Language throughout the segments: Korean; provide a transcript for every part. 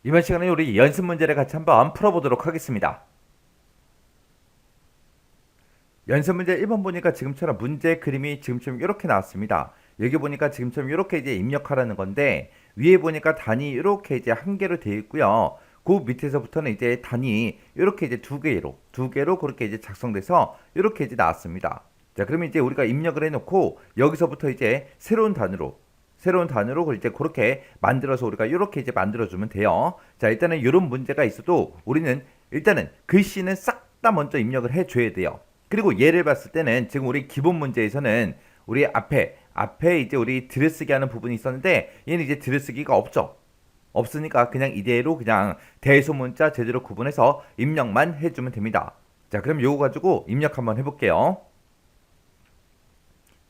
이번 시간에 우리 연습 문제를 같이 한번 풀어보도록 하겠습니다. 연습 문제 1번 보니까 지금처럼 문제 그림이 지금처럼 이렇게 나왔습니다. 여기 보니까 지금처럼 이렇게 이제 입력하라는 건데, 위에 보니까 단위 이렇게 이제 한 개로 되어 있고요. 그 밑에서부터는 이제 단위 이렇게 이제 두 개로 그렇게 이제 작성돼서 이렇게 이제 나왔습니다. 자, 그러면 이제 우리가 입력을 해놓고 여기서부터 이제 새로운 단으로 이제 그렇게 만들어서 우리가 이렇게 이제 만들어주면 돼요. 자, 일단은 이런 문제가 있어도 우리는 일단은 글씨는 싹 다 먼저 입력을 해줘야 돼요. 그리고 예를 봤을 때는 지금 우리 기본 문제에서는 우리 앞에 이제 우리 들여쓰기 하는 부분이 있었는데, 얘는 이제 들여쓰기가 없으니까 그냥 이대로 그냥 대소문자 제대로 구분해서 입력만 해주면 됩니다. 자, 그럼 요거 가지고 입력 한번 해볼게요.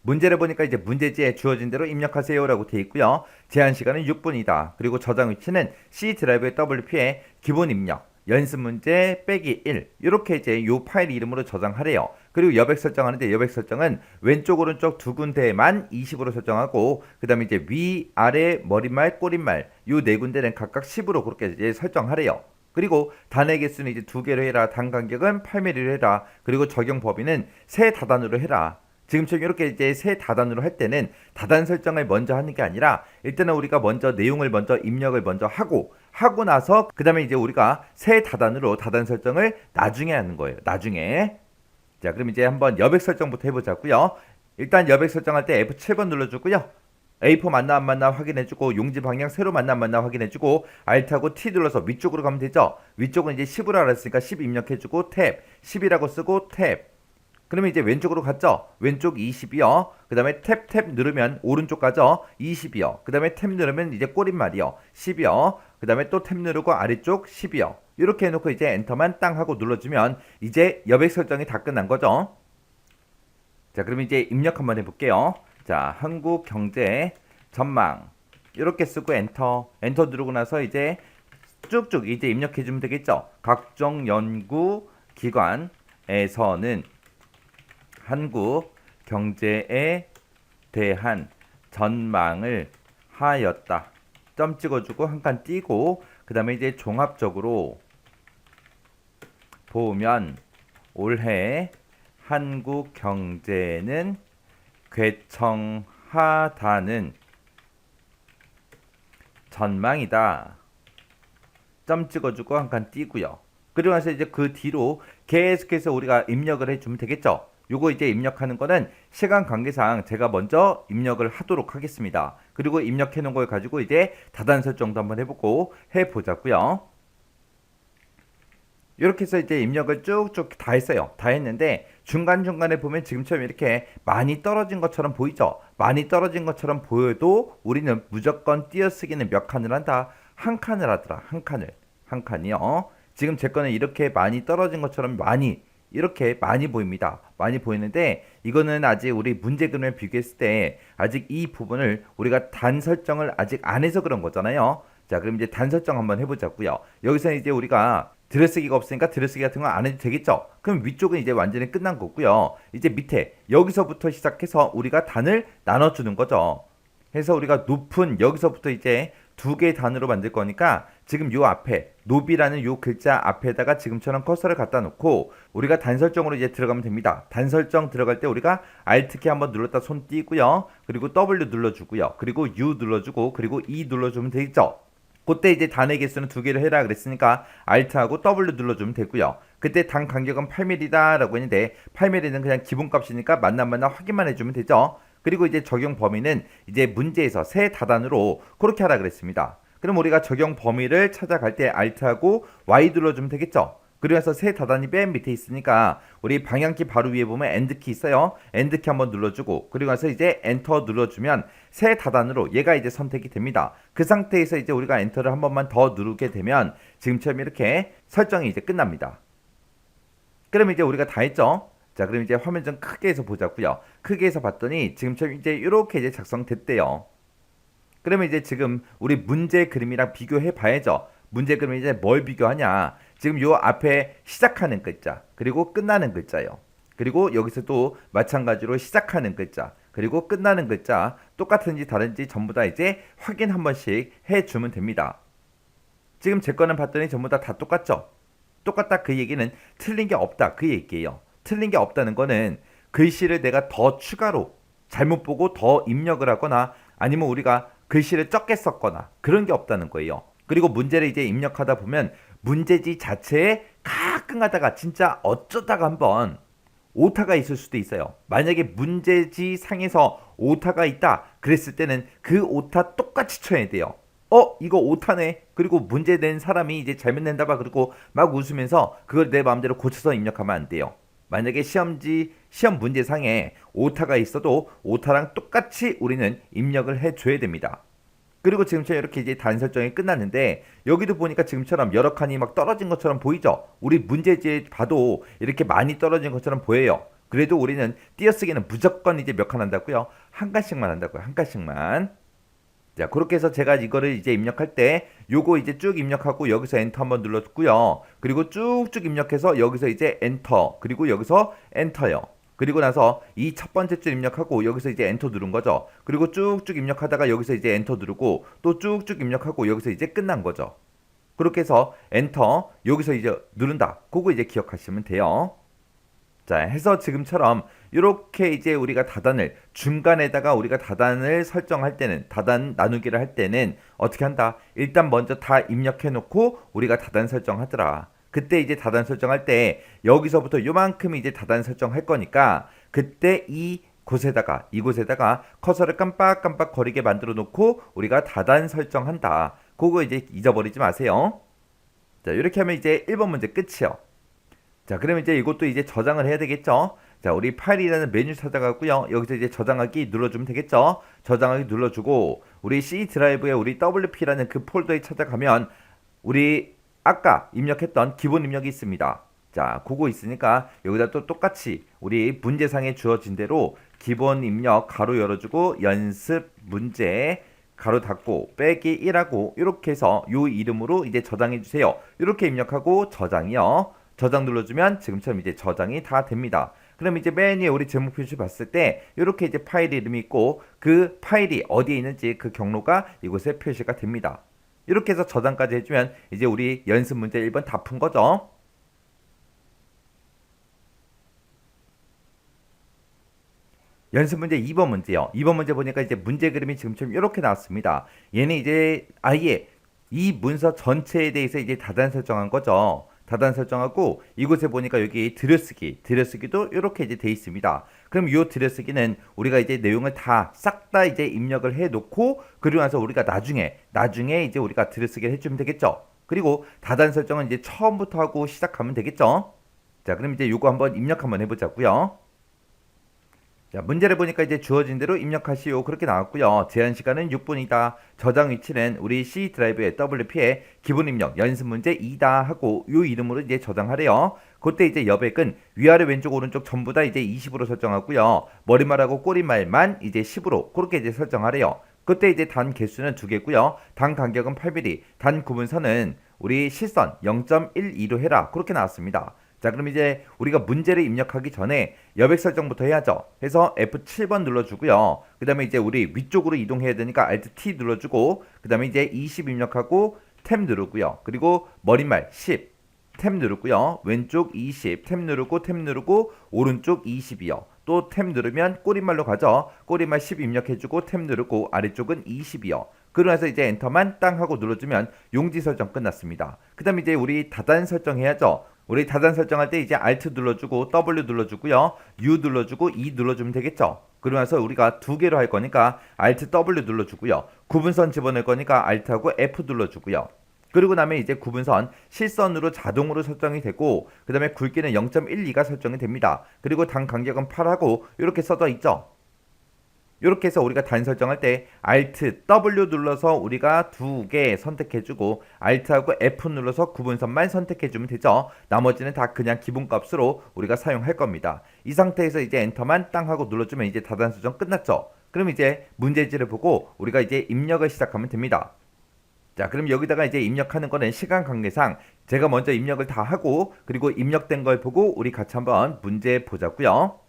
문제를 보니까 이제 문제지에 주어진 대로 입력하세요라고 되어 있고요. 제한 시간은 6분이다. 그리고 저장 위치는 C 드라이브의 WP에 기본 입력, 연습 문제 빼기 1 이렇게 이제 요 파일 이름으로 저장하래요. 그리고 여백 설정하는데, 여백 설정은 왼쪽 오른쪽 두 군데만 20으로 설정하고, 그 다음에 이제 위 아래 머릿말 꼬릿말 요 네 군데는 각각 10으로 그렇게 이제 설정하래요. 그리고 단의 개수는 이제 두 개로 해라. 단 간격은 8mm로 해라. 그리고 적용 범위는 세 다단으로 해라. 지금처럼 이렇게 이제 세 다단으로 할 때는 다단 설정을 먼저 하는 게 아니라, 일단은 우리가 먼저 내용을 먼저 입력을 먼저 하고 나서 그 다음에 이제 우리가 세 다단으로 다단 설정을 나중에 하는 거예요. 나중에. 자, 그럼 이제 한번 여백 설정부터 해보자고요. 일단 여백 설정할 때 F7번 눌러주고요. A4 맞나 안 맞나 확인해주고, 용지 방향 세로 맞나 안 맞나 확인해주고, Alt하고 T 눌러서 위쪽으로 가면 되죠. 위쪽은 이제 10으로 알았으니까 10 입력해주고 탭 10이라고 쓰고 탭. 그러면 이제 왼쪽으로 갔죠. 왼쪽 20이요. 그 다음에 탭 누르면 오른쪽 가죠. 20이요. 그 다음에 탭 누르면 이제 꼬릿말이요. 10이요. 그 다음에 또 탭 누르고 아래쪽 10이요. 이렇게 해놓고 이제 엔터만 땅 하고 눌러주면 이제 여백 설정이 다 끝난 거죠. 자, 그럼 이제 입력 한번 해볼게요. 자, 한국 경제 전망 이렇게 쓰고 엔터 누르고 나서 이제 쭉쭉 이제 입력해주면 되겠죠. 각종 연구 기관에서는 한국 경제에 대한 전망을 하였다. 점 찍어주고 한 칸 띄고, 그 다음에 이제 종합적으로 보면 올해 한국 경제는 괴청하다는 전망이다. 점 찍어주고 한 칸 띄고요. 그리고 나서 이제 그 뒤로 계속해서 우리가 입력을 해주면 되겠죠. 요거 이제 입력하는 거는 시간 관계상 제가 먼저 입력을 하도록 하겠습니다. 그리고 입력해 놓은 걸 가지고 이제 다단 설정도 한번 해보자고요. 이렇게 해서 이제 입력을 쭉쭉 다 했어요. 다 했는데 중간중간에 보면 지금처럼 이렇게 많이 떨어진 것처럼 보이죠? 많이 떨어진 것처럼 보여도 우리는 무조건 띄어쓰기는 몇 칸을 한다? 한 칸을 하더라. 한 칸이요. 지금 제 거는 이렇게 많이 떨어진 것처럼 이렇게 많이 보입니다. 많이 보이는데, 이거는 아직 우리 문제 그림을 비교했을 때 아직 이 부분을 우리가 단 설정을 아직 안 해서 그런 거잖아요. 자, 그럼 이제 단 설정 한번 해보자고요. 여기서 이제 우리가 들여쓰기가 없으니까 들여쓰기 같은 거 안 해도 되겠죠. 그럼 위쪽은 이제 완전히 끝난 거고요. 이제 밑에 여기서부터 시작해서 우리가 단을 나눠주는 거죠. 해서 우리가 높은 여기서부터 이제 두 개의 단으로 만들 거니까, 지금 요 앞에 노비라는 요 글자 앞에다가 지금처럼 커서를 갖다 놓고 우리가 단 설정으로 이제 들어가면 됩니다. 단 설정 들어갈 때 우리가 Alt키 한번 눌렀다 손 띄고요. 그리고 W 눌러주고요. 그리고 U 눌러주고, 그리고 E 눌러주면 되겠죠. 그때 이제 단의 개수는 두 개를 해라 그랬으니까 Alt하고 W 눌러주면 되고요. 그때 단 간격은 8mm다 라고 했는데, 8mm는 그냥 기본값이니까 맞나 안 맞나 확인만 해주면 되죠. 그리고 이제 적용 범위는 이제 문제에서 세 다단으로 그렇게 하라 그랬습니다. 그럼 우리가 적용 범위를 찾아갈 때 Alt하고 Y 눌러주면 되겠죠. 그래서 세 다단이 맨 밑에 있으니까 우리 방향키 바로 위에 보면 엔드키 있어요. 엔드키 한번 눌러주고, 그리고 나서 이제 엔터 눌러주면 세 다단으로 얘가 이제 선택이 됩니다. 그 상태에서 이제 우리가 엔터를 한 번만 더 누르게 되면 지금처럼 이렇게 설정이 이제 끝납니다. 그럼 이제 우리가 다 했죠. 자, 그럼 이제 화면 좀 크게 해서 보자고요. 크게 해서 봤더니 지금처럼 이제 이렇게 이제 작성됐대요. 그러면 이제 지금 우리 문제 그림이랑 비교해 봐야죠. 문제 그림 이제 뭘 비교하냐? 지금 요 앞에 시작하는 글자, 그리고 끝나는 글자요. 그리고 여기서 또 마찬가지로 시작하는 글자, 그리고 끝나는 글자 똑같은지 다른지 전부 다 이제 확인 한 번씩 해주면 됩니다. 지금 제 거는 봤더니 전부 다 똑같죠? 똑같다 그 얘기는 틀린 게 없다 그 얘기예요. 틀린 게 없다는 거는 글씨를 내가 더 추가로 잘못 보고 더 입력을 하거나 아니면 우리가 글씨를 적게 썼거나 그런 게 없다는 거예요. 그리고 문제를 이제 입력하다 보면 문제지 자체에 가끔 가다가 진짜 어쩌다가 한번 오타가 있을 수도 있어요. 만약에 문제지 상에서 오타가 있다 그랬을 때는 그 오타 똑같이 쳐야 돼요. 이거 오타네. 그리고 문제 낸 사람이 이제 잘못 낸다 봐 그리고 막 웃으면서 그걸 내 마음대로 고쳐서 입력하면 안 돼요. 만약에 시험 문제상에 오타가 있어도 오타랑 똑같이 우리는 입력을 해줘야 됩니다. 그리고 지금처럼 이렇게 이제 단 설정이 끝났는데 여기도 보니까 지금처럼 여러 칸이 막 떨어진 것처럼 보이죠? 우리 문제지에 봐도 이렇게 많이 떨어진 것처럼 보여요. 그래도 우리는 띄어쓰기는 무조건 이제 몇 칸 한다고요? 한 칸씩만 한다고요. 한 칸씩만. 자, 그렇게 해서 제가 이거를 이제 입력할 때 요거 이제 쭉 입력하고 여기서 엔터 한번 눌렀고요. 그리고 쭉쭉 입력해서 여기서 이제 엔터 그리고 여기서 엔터요. 그리고 나서 이 첫 번째 줄 입력하고 여기서 이제 엔터 누른 거죠. 그리고 쭉쭉 입력하다가 여기서 이제 엔터 누르고 또 쭉쭉 입력하고 여기서 이제 끝난 거죠. 그렇게 해서 엔터 여기서 이제 누른다. 그거 이제 기억하시면 돼요. 자, 해서 지금처럼 이렇게 이제 우리가 다단을 중간에다가 우리가 다단을 설정할 때는 다단 나누기를 할 때는 어떻게 한다? 일단 먼저 다 입력해 놓고 우리가 다단 설정하더라. 그때 이제 다단 설정할 때 여기서부터 요만큼 이제 다단 설정할 거니까 그때 이곳에다가 커서를 깜빡깜빡 거리게 만들어 놓고 우리가 다단 설정한다. 그거 이제 잊어버리지 마세요. 자, 이렇게 하면 이제 1번 문제 끝이요. 자, 그러면 이제 이것도 이제 저장을 해야 되겠죠. 자, 우리 파일이라는 메뉴 찾아가고요. 여기서 이제 저장하기 눌러주면 되겠죠. 저장하기 눌러주고 우리 C 드라이브에 우리 WP라는 그 폴더에 찾아가면 우리 아까 입력했던 기본 입력이 있습니다. 자, 그거 있으니까 여기다 또 똑같이 우리 문제상에 주어진 대로 기본 입력 가로 열어주고 연습 문제 가로 닫고 빼기 1하고 이렇게 해서 요 이름으로 이제 저장해 주세요. 이렇게 입력하고 저장이요. 저장 눌러주면 지금처럼 이제 저장이 다 됩니다. 그럼 이제 맨 위에 우리 제목 표시 봤을 때 이렇게 이제 파일 이름이 있고 그 파일이 어디에 있는지 그 경로가 이곳에 표시가 됩니다. 이렇게 해서 저장까지 해주면 이제 우리 연습 문제 1번 다 푼 거죠. 연습 문제 2번 문제요. 2번 문제 보니까 이제 문제 그림이 지금처럼 이렇게 나왔습니다. 얘는 이제 아예 이 문서 전체에 대해서 이제 다단 설정한 거죠. 다단 설정하고 이곳에 보니까 여기 들여쓰기도 이렇게 이제 돼 있습니다. 그럼 이 들여쓰기는 우리가 이제 내용을 다 싹 다 이제 입력을 해 놓고 그리고 나서 우리가 나중에 이제 우리가 들여쓰기를 해주면 되겠죠. 그리고 다단 설정은 이제 처음부터 하고 시작하면 되겠죠. 자, 그럼 이제 요거 한번 입력 한번 해보자고요. 자, 문제를 보니까 이제 주어진 대로 입력하시오. 그렇게 나왔고요. 제한 시간은 6분이다. 저장 위치는 우리 C 드라이브의 WP에 기본 입력 연습 문제 2다 하고 요 이름으로 이제 저장하래요. 그때 이제 여백은 위아래 왼쪽 오른쪽 전부 다 이제 20으로 설정하고요. 머리말하고 꼬리말만 이제 10으로 그렇게 이제 설정하래요. 그때 이제 단 개수는 2개고요. 단 간격은 8mm. 단 구분선은 우리 실선 0.12로 해라. 그렇게 나왔습니다. 자, 그럼 이제 우리가 문제를 입력하기 전에 여백 설정부터 해야죠. 해서 F7번 눌러주고요. 그 다음에 이제 우리 위쪽으로 이동해야 되니까 Alt T 눌러주고 그 다음에 이제 20 입력하고 탭 누르고요. 그리고 머리말 10 탭 누르고요. 왼쪽 20 탭 누르고 탭 누르고 오른쪽 20이요. 또 탭 누르면 꼬리말로 가죠. 꼬리말 10 입력해주고 탭 누르고 아래쪽은 20이요. 그러고 나서 이제 엔터만 땅 하고 눌러주면 용지 설정 끝났습니다. 그 다음에 이제 우리 다단 설정해야죠. 우리 다단 설정할 때 이제 Alt 눌러주고 W 눌러주고요. U 눌러주고 E 눌러주면 되겠죠. 그러고 나서 우리가 두 개로 할 거니까 Alt W 눌러주고요. 구분선 집어넣을 거니까 Alt하고 F 눌러주고요. 그리고 나면 이제 구분선 실선으로 자동으로 설정이 되고 그 다음에 굵기는 0.12가 설정이 됩니다. 그리고 단 간격은 8하고 이렇게 써져 있죠. 이렇게 해서 우리가 단 설정할 때 Alt W 눌러서 우리가 두 개 선택해주고 Alt하고 F 눌러서 구분선만 선택해주면 되죠. 나머지는 다 그냥 기본값으로 우리가 사용할 겁니다. 이 상태에서 이제 엔터만 땅 하고 눌러주면 이제 다단 설정 끝났죠. 그럼 이제 문제지를 보고 우리가 이제 입력을 시작하면 됩니다. 자, 그럼 여기다가 이제 입력하는 거는 시간 관계상 제가 먼저 입력을 다 하고 그리고 입력된 걸 보고 우리 같이 한번 문제 보자고요.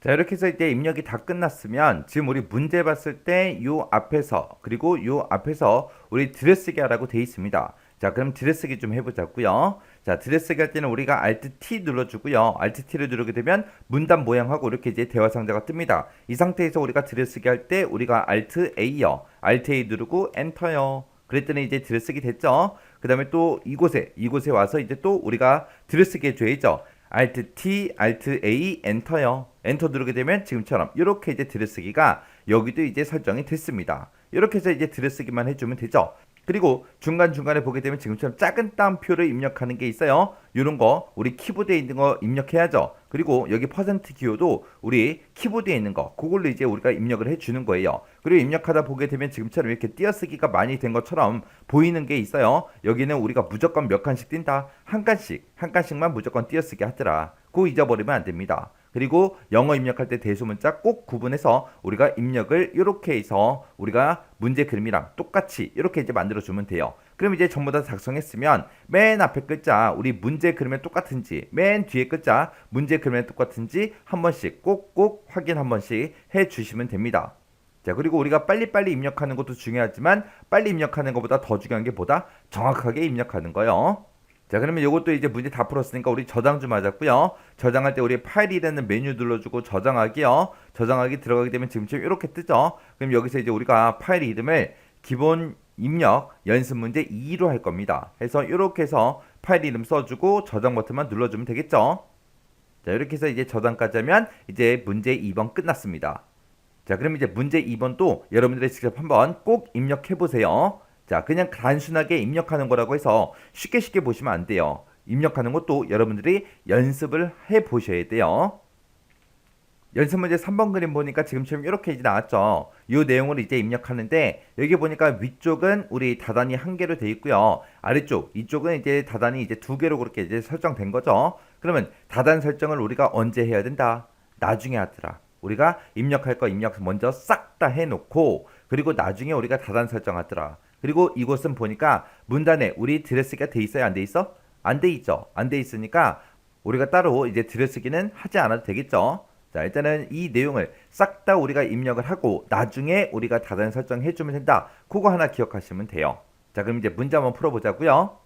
자, 이렇게 해서 이제 입력이 다 끝났으면 지금 우리 문제 봤을 때 요 앞에서 그리고 요 앞에서 우리 들여쓰기 하라고 돼 있습니다. 자, 그럼 들여쓰기 좀 해보자고요. 자, 들여쓰기 할 때는 우리가 Alt T 눌러주고요. Alt T를 누르게 되면 문단 모양하고 이렇게 이제 대화 상자가 뜹니다. 이 상태에서 우리가 들여쓰기 할 때 우리가 Alt A요. Alt A 누르고 엔터요. 그랬더니 이제 들여쓰기 됐죠. 그 다음에 또 이곳에 와서 이제 또 우리가 들여쓰기 해줘야죠. Alt T, Alt A, 엔터요. 엔터 누르게 되면 지금처럼 이렇게 이제 들여쓰기가 여기도 이제 설정이 됐습니다. 이렇게 해서 이제 들여쓰기만 해주면 되죠. 그리고 중간중간에 보게 되면 지금처럼 작은 따옴표를 입력하는 게 있어요. 이런 거 우리 키보드에 있는 거 입력해야죠. 그리고 여기 퍼센트 기호도 우리 키보드에 있는 거 그걸로 이제 우리가 입력을 해주는 거예요. 그리고 입력하다 보게 되면 지금처럼 이렇게 띄어쓰기가 많이 된 것처럼 보이는 게 있어요. 여기는 우리가 무조건 몇 칸씩 띈다. 한 칸씩만 무조건 띄어쓰기 하더라. 그거 잊어버리면 안 됩니다. 그리고 영어 입력할 때 대소문자 꼭 구분해서 우리가 입력을 이렇게 해서 우리가 문제 그림이랑 똑같이 이렇게 이제 만들어주면 돼요. 그럼 이제 전부 다 작성했으면 맨 앞에 글자 우리 문제 그림에 똑같은지 맨 뒤에 글자 문제 그림에 똑같은지 한 번씩 꼭꼭 확인 한 번씩 해주시면 됩니다. 자, 그리고 우리가 빨리빨리 입력하는 것도 중요하지만 빨리 입력하는 것보다 더 중요한 게 보다 정확하게 입력하는 거예요. 자, 그러면 이것도 이제 문제 다 풀었으니까 우리 저장 좀 하자고요. 저장할 때 우리 파일이라는 메뉴 눌러주고 저장하기요. 저장하기 들어가게 되면 지금처럼 이렇게 뜨죠. 그럼 여기서 이제 우리가 파일 이름을 기본 입력 연습 문제 2로 할 겁니다. 그래서 이렇게 해서 파일 이름 써주고 저장 버튼만 눌러주면 되겠죠. 자, 이렇게 해서 이제 저장까지 하면 이제 문제 2번 끝났습니다. 자, 그럼 이제 문제 2번도 여러분들이 직접 한번 꼭 입력해 보세요. 자, 그냥 단순하게 입력하는 거라고 해서 쉽게 보시면 안 돼요. 입력하는 것도 여러분들이 연습을 해 보셔야 돼요. 연습 문제 3번 그림 보니까 지금처럼 이렇게 이제 나왔죠. 이 내용을 이제 입력하는데 여기 보니까 위쪽은 우리 다단이 한 개로 돼 있고요. 아래쪽 이쪽은 이제 다단이 이제 두 개로 그렇게 이제 설정된 거죠. 그러면 다단 설정을 우리가 언제 해야 된다? 나중에 하더라. 우리가 입력할 거 입력 먼저 싹 다 해놓고 그리고 나중에 우리가 다단 설정하더라. 그리고 이곳은 보니까 문단에 우리 들여쓰기가 돼 있어요? 안 돼 있어? 안 돼 있죠. 안 돼 있으니까 우리가 따로 이제 들여쓰기는 하지 않아도 되겠죠. 자, 일단은 이 내용을 싹 다 우리가 입력을 하고 나중에 우리가 다단 설정해 주면 된다. 그거 하나 기억하시면 돼요. 자, 그럼 이제 문제 한번 풀어보자고요.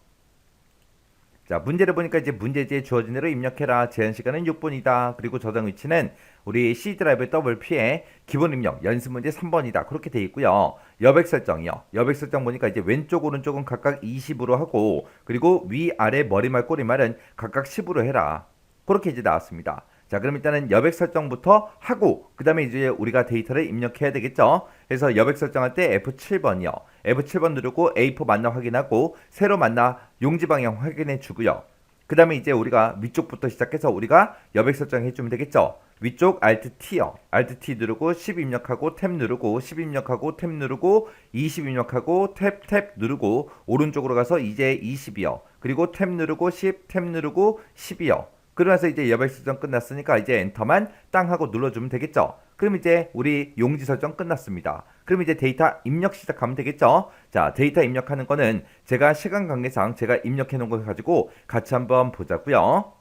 자, 문제를 보니까 이제 문제지에 주어진 대로 입력해라. 제한 시간은 6분이다. 그리고 저장 위치는 우리 C 드라이브 WP에 기본 입력 연습 문제 3번이다. 그렇게 돼 있고요. 여백 설정이요. 여백 설정 보니까 이제 왼쪽 오른쪽은 각각 20으로 하고 그리고 위 아래 머리말 꼬리말은 각각 10으로 해라. 그렇게 이제 나왔습니다. 자, 그럼 일단은 여백 설정부터 하고 그 다음에 이제 우리가 데이터를 입력해야 되겠죠. 그래서 여백 설정할 때 F7번이요. F7번 누르고 A4 맞나 확인하고 세로 맞나 용지 방향 확인해 주고요. 그 다음에 이제 우리가 위쪽부터 시작해서 우리가 여백 설정 해주면 되겠죠. 위쪽 Alt T요. Alt T 누르고 10 입력하고 탭 누르고 10 입력하고 탭 누르고 20 입력하고 탭 누르고 오른쪽으로 가서 이제 20이요. 그리고 탭 누르고 10 탭 누르고 10이요. 그러면서 이제 여백 설정 끝났으니까 이제 엔터만 땅 하고 눌러주면 되겠죠. 그럼 이제 우리 용지 설정 끝났습니다. 그럼 이제 데이터 입력 시작하면 되겠죠. 자, 데이터 입력하는 거는 제가 시간 관계상 제가 입력해 놓은 거 가지고 같이 한번 보자고요.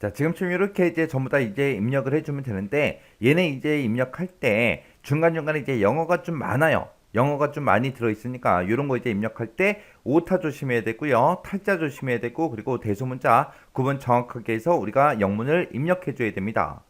자, 지금처럼 이렇게 이제 전부 다 이제 입력을 해주면 되는데 얘네 이제 입력할 때 중간중간에 이제 영어가 좀 많아요. 영어가 좀 많이 들어있으니까 이런 거 이제 입력할 때 오타 조심해야 되고요. 탈자 조심해야 되고 그리고 대소문자 구분 정확하게 해서 우리가 영문을 입력해 줘야 됩니다.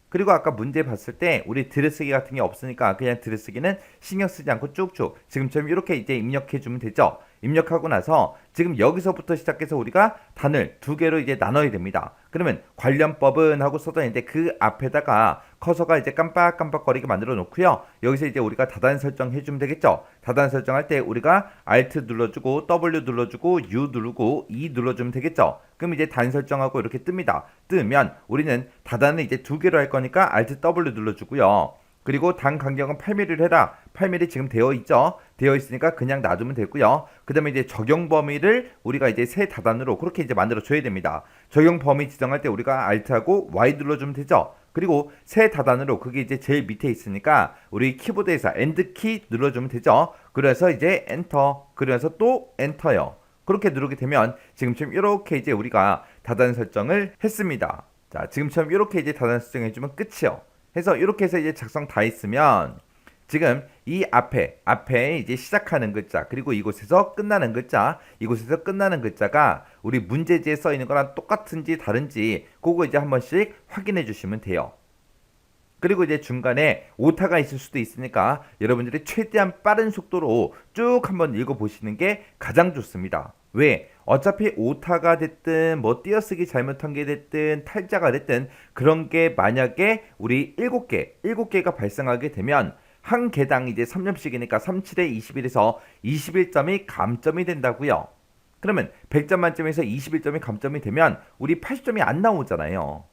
그리고 아까 문제 봤을 때 우리 들여쓰기 같은 게 없으니까 그냥 들여쓰기는 신경 쓰지 않고 쭉쭉 지금처럼 이렇게 이제 입력해 주면 되죠. 입력하고 나서 지금 여기서부터 시작해서 우리가 단을 두 개로 이제 나눠야 됩니다. 그러면 관련법은 하고 써져 있는데 그 앞에다가 커서가 이제 깜빡깜빡거리게 만들어 놓고요. 여기서 이제 우리가 다단 설정해 주면 되겠죠. 다단 설정할 때 우리가 Alt 눌러주고 W 눌러주고 U 누르고 E 눌러주면 되겠죠. 그럼 이제 단 설정하고 이렇게 뜹니다. 뜨면 우리는 다단을 이제 두 개로 할 거니까 Alt W 눌러주고요. 그리고 단 간격은 8mm를 해라. 8mm 지금 되어 있죠. 되어 있으니까 그냥 놔두면 되고요. 그 다음에 이제 적용 범위를 우리가 이제 세 다단으로 그렇게 이제 만들어 줘야 됩니다. 적용 범위 지정할 때 우리가 Alt하고 Y 눌러주면 되죠. 그리고 세 다단으로 그게 이제 제일 밑에 있으니까 우리 키보드에서 엔드키 눌러주면 되죠. 그래서 이제 엔터, 그래서 또 엔터요. 그렇게 누르게 되면 지금처럼 이렇게 이제 우리가 다단 설정을 했습니다. 자, 지금처럼 이렇게 이제 다단 설정해주면 끝이요. 해서 이렇게 해서 이제 작성 다 했으면 지금 이 앞에 이제 시작하는 글자, 그리고 이곳에서 끝나는 글자, 이곳에서 끝나는 글자가 우리 문제지에 써 있는 거랑 똑같은지 다른지 그거 이제 한 번씩 확인해 주시면 돼요. 그리고 이제 중간에 오타가 있을 수도 있으니까 여러분들이 최대한 빠른 속도로 쭉 한번 읽어보시는 게 가장 좋습니다. 왜? 어차피 오타가 됐든 뭐 띄어쓰기 잘못한 게 됐든 탈자가 됐든 그런 게 만약에 우리 7개가 발생하게 되면 한 개당 이제 3점씩이니까 37에 21에서 21점이 감점이 된다고요. 그러면 100점 만점에서 21점이 감점이 되면 우리 80점이 안 나오잖아요.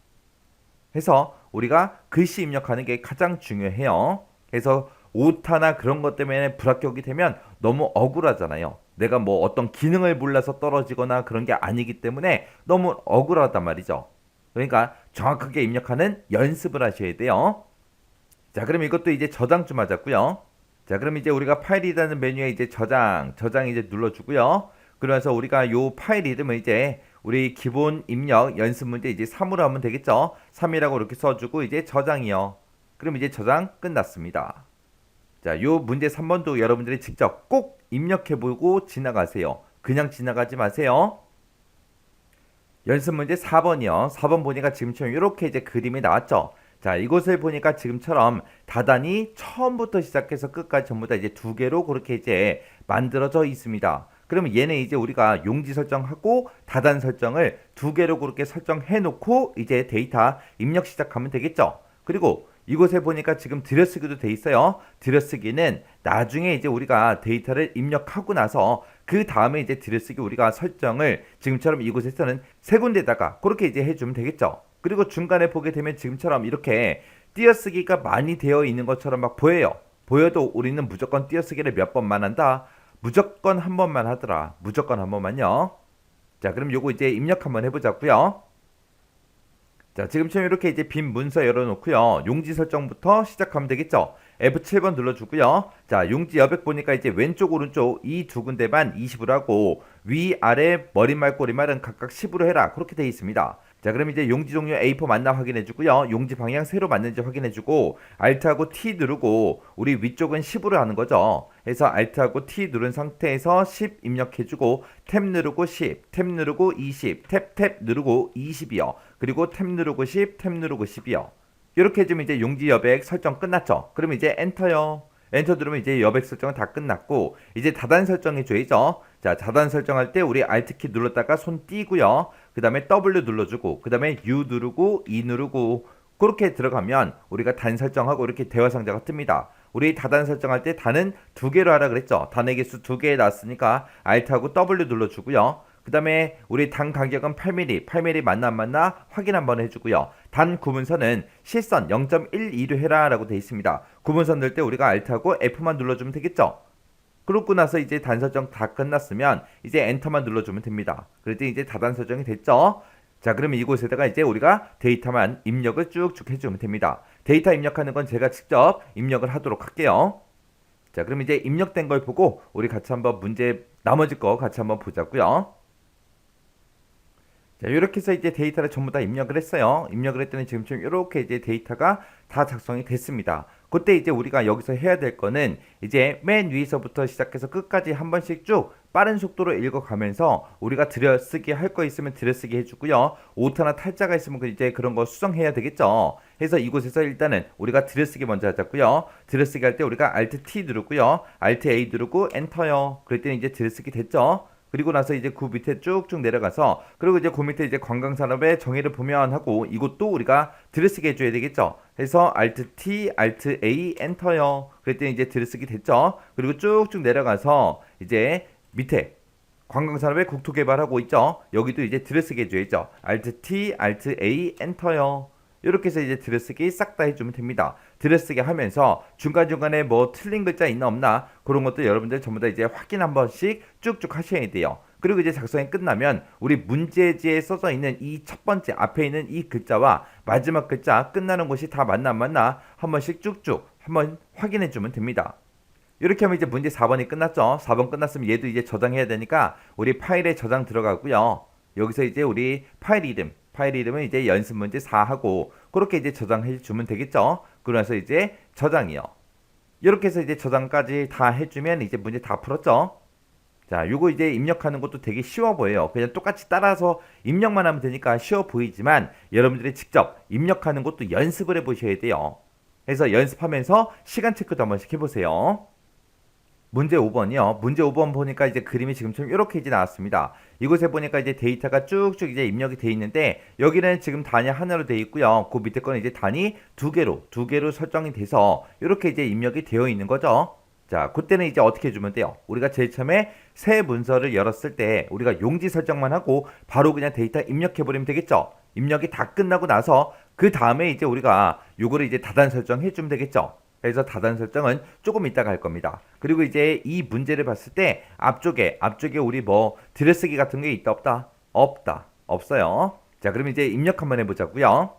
해서 우리가 글씨 입력하는 게 가장 중요해요. 그래서 오타나 그런 것 때문에 불합격이 되면 너무 억울하잖아요. 내가 뭐 어떤 기능을 몰라서 떨어지거나 그런 게 아니기 때문에 너무 억울하단 말이죠. 그러니까 정확하게 입력하는 연습을 하셔야 돼요. 자, 그럼 이것도 이제 저장 좀 하자고요. 자, 그럼 이제 우리가 파일이라는 메뉴에 이제 저장 이제 눌러주고요. 그러면서 우리가 요 파일 이름을 이제 우리 기본 입력 연습 문제 이제 3으로 하면 되겠죠. 3이라고 이렇게 써주고 이제 저장이요. 그럼 이제 저장 끝났습니다. 자, 요 문제 3번도 여러분들이 직접 꼭 입력해보고 지나가세요. 그냥 지나가지 마세요. 연습 문제 4번이요. 4번 보니까 지금처럼 이렇게 이제 그림이 나왔죠. 자, 이곳을 보니까 지금처럼 다단이 처음부터 시작해서 끝까지 전부 다 이제 2개로 그렇게 이제 만들어져 있습니다. 그러면 얘는 이제 우리가 용지 설정하고 다단 설정을 2개로 그렇게 설정해 놓고 이제 데이터 입력 시작하면 되겠죠. 그리고 이곳에 보니까 지금 들여쓰기도 돼 있어요. 들여쓰기는 나중에 이제 우리가 데이터를 입력하고 나서 그 다음에 이제 들여쓰기 우리가 설정을 지금처럼 이곳에서는 세 군데다가 그렇게 이제 해주면 되겠죠. 그리고 중간에 보게 되면 지금처럼 이렇게 띄어쓰기가 많이 되어 있는 것처럼 막 보여요. 보여도 우리는 무조건 띄어쓰기를 몇 번만 한다. 무조건 한 번만 하더라. 무조건 한 번만요. 자, 그럼 요거 이제 입력 한번 해보자고요. 자, 지금처럼 이렇게 이제 빈 문서 열어놓고요. 용지 설정부터 시작하면 되겠죠. F7번 눌러주고요. 자, 용지 여백 보니까 이제 왼쪽 오른쪽 이 두 군데만 20으로 하고 위 아래 머리말 꼬리말은 각각 10으로 해라. 그렇게 되어 있습니다. 자, 그럼 이제 용지 종류 A4 맞나 확인해주고요. 용지 방향 세로 맞는지 확인해주고 Alt하고 T 누르고 우리 위쪽은 10으로 하는 거죠. 그래서 Alt하고 T 누른 상태에서 10 입력해주고 탭 누르고 10, 탭 누르고 20, 탭 누르고 20이요. 그리고 탭 누르고 10, 탭 누르고 10이요. 이렇게 해주면 이제 용지 여백 설정 끝났죠. 그러면 이제 엔터요. 엔터 누르면 이제 여백 설정은 다 끝났고 이제 다단 설정해줘야죠. 자, 다단 설정할 때 우리 Alt키 눌렀다가 손 띄고요. 그 다음에 W 눌러주고 그 다음에 U 누르고 E 누르고 그렇게 들어가면 우리가 단 설정하고 이렇게 대화 상자가 뜹니다. 우리 다단 설정할 때 단은 2개로 하라 그랬죠. 단의 개수 2개 놨으니까 Alt하고 W 눌러주고요. 그 다음에 우리 단 간격은 8mm, 8mm 맞나 안 맞나 확인 한번 해주고요. 단 구분선은 실선 0.12로 해라 라고 되어 있습니다. 구분선 넣을 때 우리가 Alt하고 F만 눌러주면 되겠죠. 그러고 나서 이제 단 설정 다 끝났으면 이제 엔터만 눌러주면 됩니다. 그럴 때 이제 다단 설정이 됐죠. 자, 그러면 이곳에다가 이제 우리가 데이터만 입력을 쭉쭉 해주면 됩니다. 데이터 입력하는 건 제가 직접 입력을 하도록 할게요. 자, 그럼 이제 입력된 걸 보고 우리 같이 한번 문제 나머지 거 같이 한번 보자고요. 자, 이렇게 해서 이제 데이터를 전부 다 입력을 했어요. 입력을 했더니 지금처럼 이렇게 이제 데이터가 다 작성이 됐습니다. 그때 이제 우리가 여기서 해야 될 거는 이제 맨 위에서부터 시작해서 끝까지 한 번씩 쭉 빠른 속도로 읽어가면서 우리가 들여쓰기 할 거 있으면 들여쓰기 해주고요. 오타나 탈자가 있으면 이제 그런 거 수정해야 되겠죠. 그래서 이곳에서 일단은 우리가 들여쓰기 먼저 하자고요. 들여쓰기 할 때 우리가 Alt T 누르고요. Alt A 누르고 엔터요. 그럴 때는 이제 들여쓰기 됐죠. 그리고 나서 이제 그 밑에 쭉쭉 내려가서 그리고 이제 그 밑에 이제 관광산업의 정의를 보면 하고 이것도 우리가 들여쓰기 해줘야 되겠죠. 그래서 Alt T, Alt A, 엔터요. 그랬더니 이제 들여쓰기 됐죠. 그리고 쭉쭉 내려가서 이제 밑에 관광산업의 국토개발하고 있죠. 여기도 이제 들여쓰기 해줘야죠. Alt T, Alt A, 엔터요. 이렇게 해서 이제 들여쓰기 싹 다 해주면 됩니다. 들여쓰기 하면서 중간중간에 뭐 틀린 글자 있나 없나 그런 것도 여러분들 전부 다 이제 확인 한 번씩 쭉쭉 하셔야 돼요. 그리고 이제 작성이 끝나면 우리 문제지에 써져 있는 이 첫 번째 앞에 있는 이 글자와 마지막 글자 끝나는 곳이 다 맞나 안 맞나 한 번씩 쭉쭉 한번 확인해 주면 됩니다. 이렇게 하면 이제 문제 4번이 끝났죠. 4번 끝났으면 얘도 이제 저장해야 되니까 우리 파일에 저장 들어가고요. 여기서 이제 우리 파일 이름 파일 이름은 이제 연습 문제 4 하고 그렇게 이제 저장해 주면 되겠죠. 그러면서 이제 저장이요. 이렇게 해서 이제 저장까지 다 해주면 이제 문제 다 풀었죠. 자, 요거 이제 입력하는 것도 되게 쉬워 보여요. 그냥 똑같이 따라서 입력만 하면 되니까 쉬워 보이지만 여러분들이 직접 입력하는 것도 연습을 해보셔야 돼요. 그래서 연습하면서 시간 체크도 한 번씩 해보세요. 문제 5번이요. 문제 5번 보니까 이제 그림이 지금처럼 이렇게 이제 나왔습니다. 이곳에 보니까 이제 데이터가 쭉쭉 이제 입력이 돼 있는데 여기는 지금 단위 하나로 돼 있고요. 그 밑에 거는 이제 단위 두 개로 설정이 돼서 이렇게 이제 입력이 되어 있는 거죠. 자, 그때는 이제 어떻게 해주면 돼요? 우리가 제일 처음에 새 문서를 열었을 때 우리가 용지 설정만 하고 바로 그냥 데이터 입력해버리면 되겠죠? 입력이 다 끝나고 나서 그 다음에 이제 우리가 요거를 이제 다단 설정해주면 되겠죠? 그래서 다단 설정은 조금 이따가 할 겁니다. 그리고 이제 이 문제를 봤을 때 앞쪽에 우리 뭐 들여쓰기 같은 게 있다 없다? 없다. 없어요. 자, 그럼 이제 입력 한번 해보자고요.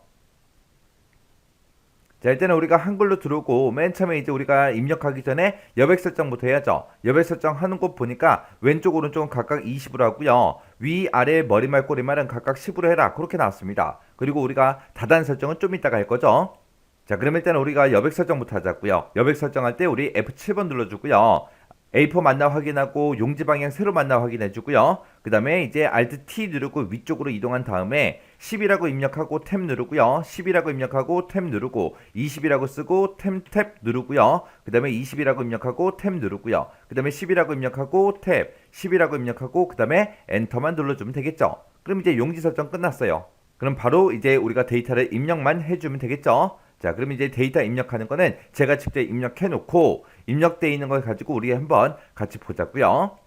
자, 일단은 우리가 한글로 들어오고 맨 처음에 이제 우리가 입력하기 전에 여백 설정부터 해야죠. 여백 설정 하는 곳 보니까 왼쪽 오른쪽은 각각 20으로 하고요. 위 아래 머리말 꼬리말은 각각 10으로 해라. 그렇게 나왔습니다. 그리고 우리가 다단 설정은 좀 이따가 할 거죠. 자, 그럼 일단 우리가 여백 설정부터 하자고요. 여백 설정할 때 우리 F7번 눌러주고요. A4 맞나 확인하고 용지 방향 세로 맞나 확인해주고요. 그 다음에 이제 Alt T 누르고 위쪽으로 이동한 다음에 10이라고 입력하고 탭 누르고요. 10이라고 입력하고 탭 누르고 20이라고 쓰고 탭 누르고요. 그 다음에 20이라고 입력하고 탭 누르고요. 그 다음에 10이라고 입력하고 탭, 10이라고 입력하고 그 다음에 엔터만 눌러주면 되겠죠. 그럼 이제 용지 설정 끝났어요. 그럼 바로 이제 우리가 데이터를 입력만 해주면 되겠죠. 자, 그럼 이제 데이터 입력하는 거는 제가 직접 입력해 놓고 입력되어 있는 걸 가지고 우리 한번 같이 보자고요.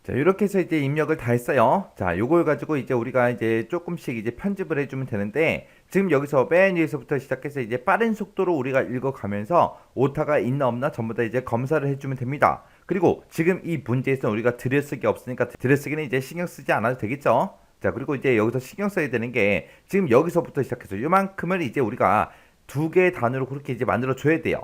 자, 이렇게 해서 이제 입력을 다 했어요. 자, 요걸 가지고 이제 우리가 이제 조금씩 이제 편집을 해주면 되는데 지금 여기서 맨 위에서부터 시작해서 이제 빠른 속도로 우리가 읽어가면서 오타가 있나 없나 전부 다 이제 검사를 해주면 됩니다. 그리고 지금 이 문제에서 우리가 들여쓰기 없으니까 들여쓰기는 이제 신경 쓰지 않아도 되겠죠. 자, 그리고 이제 여기서 신경 써야 되는 게 지금 여기서부터 시작해서 요만큼을 이제 우리가 두 개의 단어로 그렇게 이제 만들어 줘야 돼요.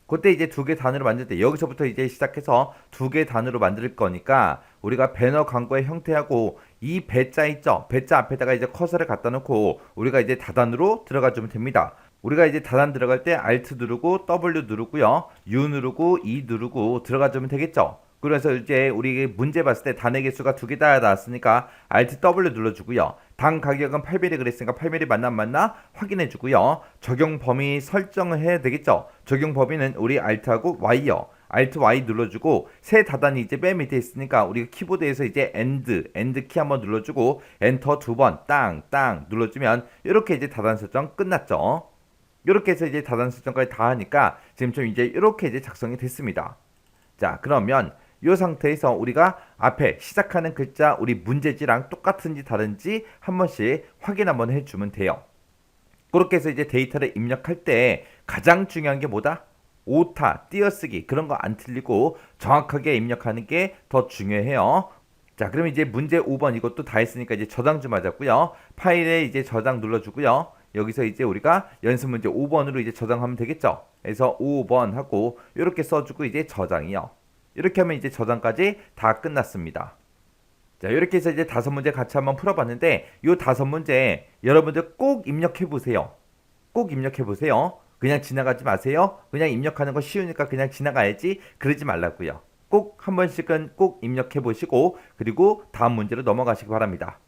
그때 이제 두 개 단어로 만들 때 여기서부터 이제 시작해서 두 개 단어로 만들 거니까 우리가 배너 광고의 형태하고 이 배자 있죠? 배자 앞에다가 이제 커서를 갖다 놓고 우리가 이제 다단으로 들어가 주면 됩니다. 우리가 이제 다단 들어갈 때 Alt 누르고 W 누르고요. U 누르고 E 누르고 들어가 주면 되겠죠? 그래서 이제 우리 문제 봤을 때 단의 개수가 두 개 다 나왔으니까 Alt W 눌러주고요. 당 가격은 8mm 그랬으니까 8mm 맞나 안 맞나 확인해 주고요. 적용 범위 설정을 해야 되겠죠. 적용 범위는 우리 Alt하고 Y요. Alt Y 눌러주고 새 다단이 이제 맨 밑에 있으니까 우리가 키보드에서 이제 End 키 한번 눌러주고 엔터 두 번 땅 눌러주면 이렇게 이제 다단 설정 끝났죠. 이렇게 해서 이제 다단 설정까지 다 하니까 지금 좀 이제 이렇게 이제 작성이 됐습니다. 자, 그러면 이 상태에서 우리가 앞에 시작하는 글자 우리 문제지랑 똑같은지 다른지 한 번씩 확인 한번 해주면 돼요. 그렇게 해서 이제 데이터를 입력할 때 가장 중요한 게 뭐다? 오타, 띄어쓰기 그런 거 안 틀리고 정확하게 입력하는 게 더 중요해요. 자, 그럼 이제 문제 5번 이것도 다 했으니까 이제 저장 좀 하자고요. 파일에 이제 저장 눌러주고요. 여기서 이제 우리가 연습 문제 5번으로 이제 저장하면 되겠죠. 그래서 5번 하고 이렇게 써주고 이제 저장이요. 이렇게 하면 이제 저장까지 다 끝났습니다. 자, 이렇게 해서 이제 5문제 같이 한번 풀어봤는데 이 5문제 여러분들 꼭 입력해 보세요. 꼭 입력해 보세요. 그냥 지나가지 마세요. 그냥 입력하는 거 쉬우니까 그냥 지나가야지 그러지 말라고요. 꼭 한 번씩은 꼭 입력해 보시고 그리고 다음 문제로 넘어가시기 바랍니다.